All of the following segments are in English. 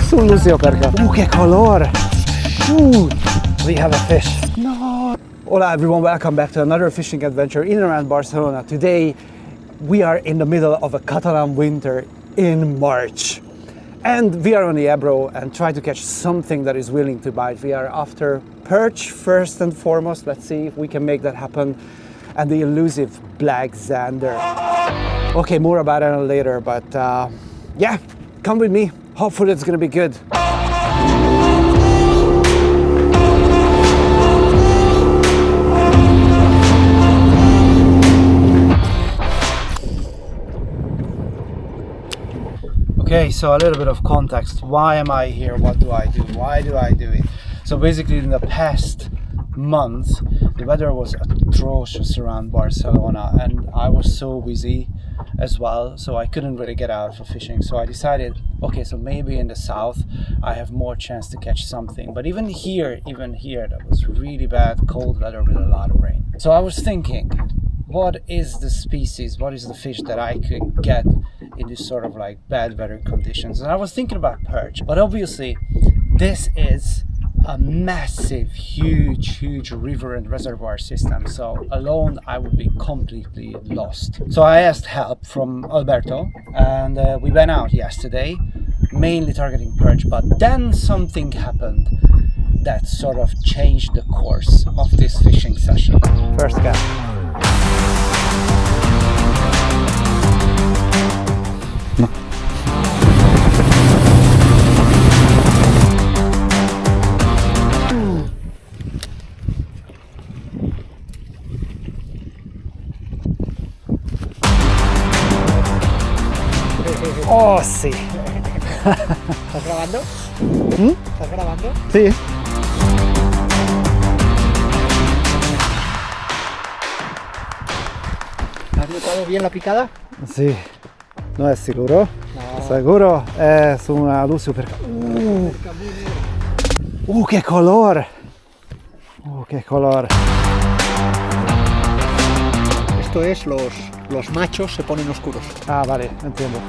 Sul Lucio perca. Che color! We have a fish. No! Hola everyone, welcome back to another fishing adventure in and around Barcelona. Today we are in the middle of a Catalan winter in March. And we are on the Ebro and try to catch something that is willing to bite. We are after perch first and foremost. Let's see if we can make that happen. And the elusive black Zander. Okay, more about it later, but yeah, come with me. Hopefully it's gonna be good. Okay, so a little bit of context. Why am I here? What do I do? Why do I do it? So basically in the past month, the weather was atrocious around Barcelona and I was so busy as well, so I couldn't really get out for fishing. So I decided, okay, so maybe in the south I have more chance to catch something. But even here, that was really bad, cold weather with a lot of rain. So I was thinking, what is the species, what is the fish that I could get in this sort of like bad weather conditions? And I was thinking about perch, but obviously this is a massive, huge river and reservoir system. So alone I would be completely lost. So I asked help from Alberto and we went out yesterday, mainly targeting perch, but then something happened that sort of changed the course of this fishing session. First cast. No. Oh, sí. ¿Estás grabando? ¿Estás grabando? Sí. ¿Has notado bien la picada? Sí. ¿No es seguro? No. Seguro es una Lucio perca. ¡Qué color! ¡Qué color! Esto es los machos se ponen oscuros. Ah, vale, entiendo.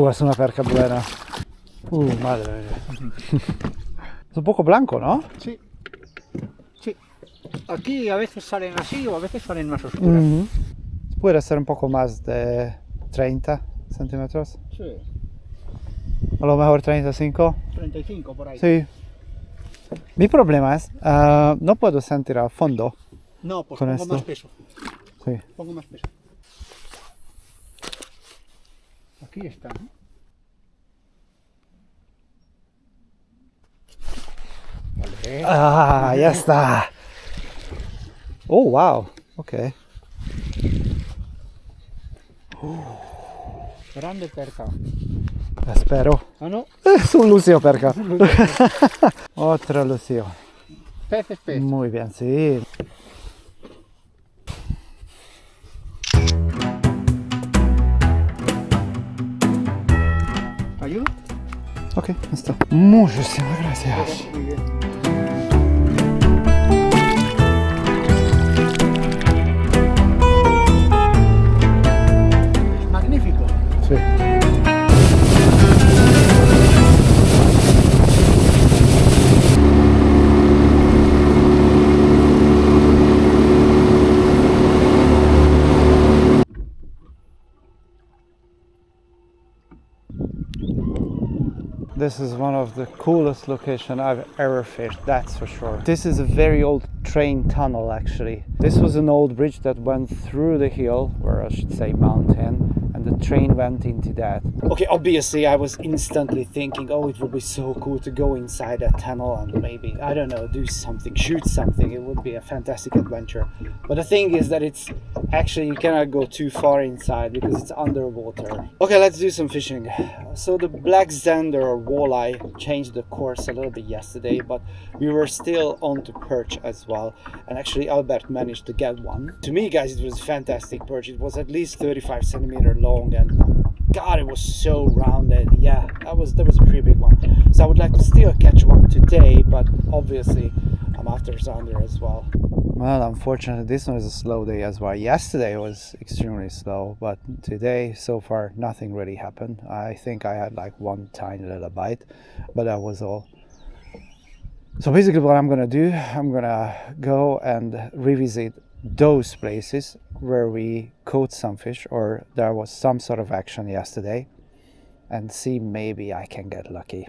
Es una perca buena. Madre mía. Es un poco blanco, ¿no? Sí. Sí. Aquí a veces salen así o a veces salen más oscuras. Puede ser un poco más de 30 centímetros. Sí. A lo mejor 35. 35 por ahí. Sí. Mi problema es, no puedo sentir al fondo. No, pues con pongo esto. más peso. Sí. Pongo más peso. Aquí está, ¿no? Vale. Ya está. Oh, wow. Ok. Grande perca. Espero. Ah, no. Es un Lucio perca. Otro Lucio. Pez es pez. Muy bien, sí. ¿Ayudo? Ok, listo. Muchísimas gracias. Muy bien. Magnífico. Sí. This is one of the coolest locations I've ever fished, that's for sure. This is a very old train tunnel actually. This was an old bridge that went through the hill, or I should say mountain, and the train went into that. Okay, obviously I was instantly thinking, oh, it would be so cool to go inside that tunnel and maybe, I don't know, do something, shoot something. It would be a fantastic adventure. But the thing is that it's actually, you cannot go too far inside because it's underwater. Okay, let's do some fishing. So the black Zander or walleye changed the course a little bit yesterday, but we were still on to perch as well. And actually Albert managed to get one. To me, guys, it was a fantastic perch. It was at least 35 centimeter long. long, and God, it was so rounded. Yeah, that was a pretty big one. So I would like to still catch one today, but obviously I'm after Zander as well. Well, unfortunately, this one is a slow day as well. Yesterday was extremely slow, but today, so far, nothing really happened. I think I had like one tiny little bite, but that was all. So basically what I'm gonna do, I'm gonna go and revisit those places where we caught some fish or there was some sort of action yesterday and see maybe I can get lucky.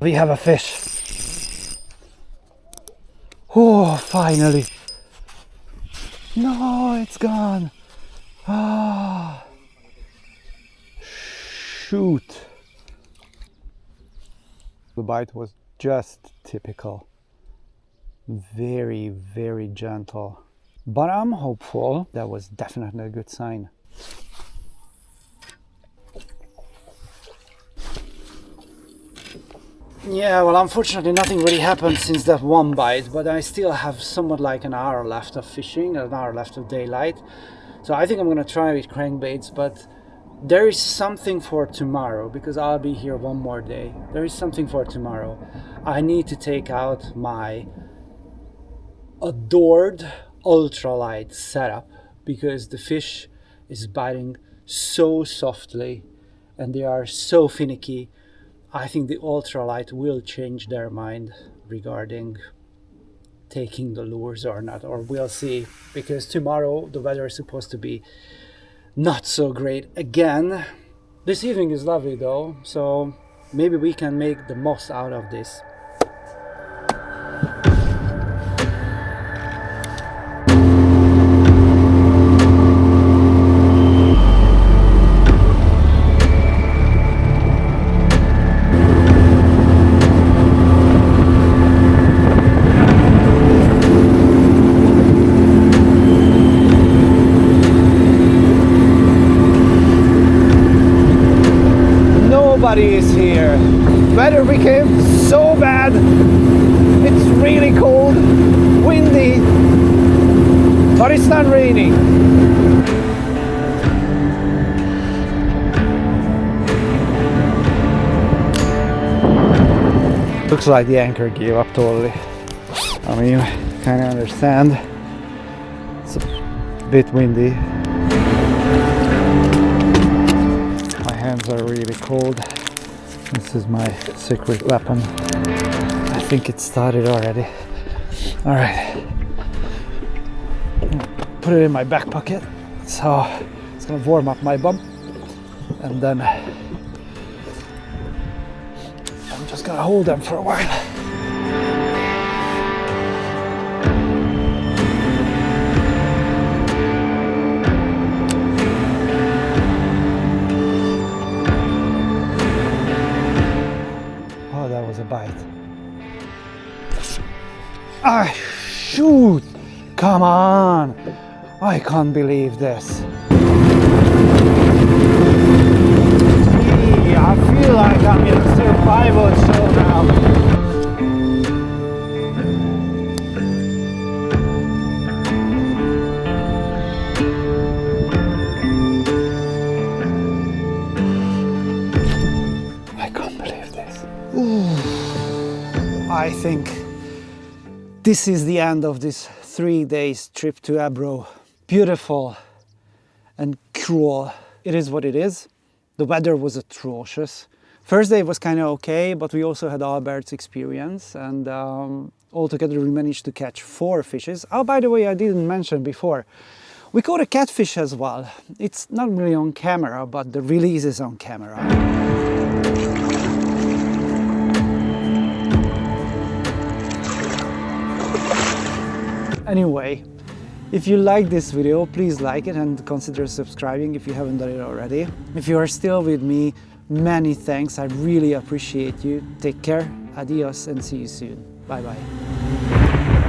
We have a fish. Oh, finally. No, it's gone. Ah, shoot. The bite was just typical. Very, very gentle. But I'm hopeful. That was definitely a good sign. Yeah, well, unfortunately nothing really happened since that one bite, but I still have somewhat like an hour left of fishing, an hour left of daylight. So I think I'm gonna try with crankbaits, but there is something for tomorrow because I'll be here one more day. There is something for tomorrow. I need to take out my adored ultralight setup because the fish is biting so softly and they are so finicky. I think the ultralight will change their mind regarding taking the lures or not, or we'll see, because tomorrow the weather is supposed to be not so great again. This evening is lovely though, so maybe we can make the most out of this. Nobody is here. Weather became so bad. It's really cold, windy, but it's not raining. Looks like the anchor gave up totally. I mean, kind of understand. It's a bit windy. My hands are really cold. This is my secret weapon. I think it started already. All right. Put it in my back pocket. So it's gonna warm up my bum. And then I'm just gonna hold them for a while. That was a bite. Ah, shoot! Come on! I can't believe this. I feel like I'm in a survival show now. I think this is the end of this 3 days trip to Ebro. Beautiful and cruel. It is what it is. The weather was atrocious. First day was kind of okay, but we also had Albert's experience, and altogether we managed to catch 4 fishes. Oh, by the way, I didn't mention before, we caught a catfish as well. It's not really on camera, but the release is on camera. Anyway, If you like this video, please like it and consider subscribing if you haven't done it already. If you are still with me, many thanks. I really appreciate you. Take care, adios, and see you soon. Bye bye.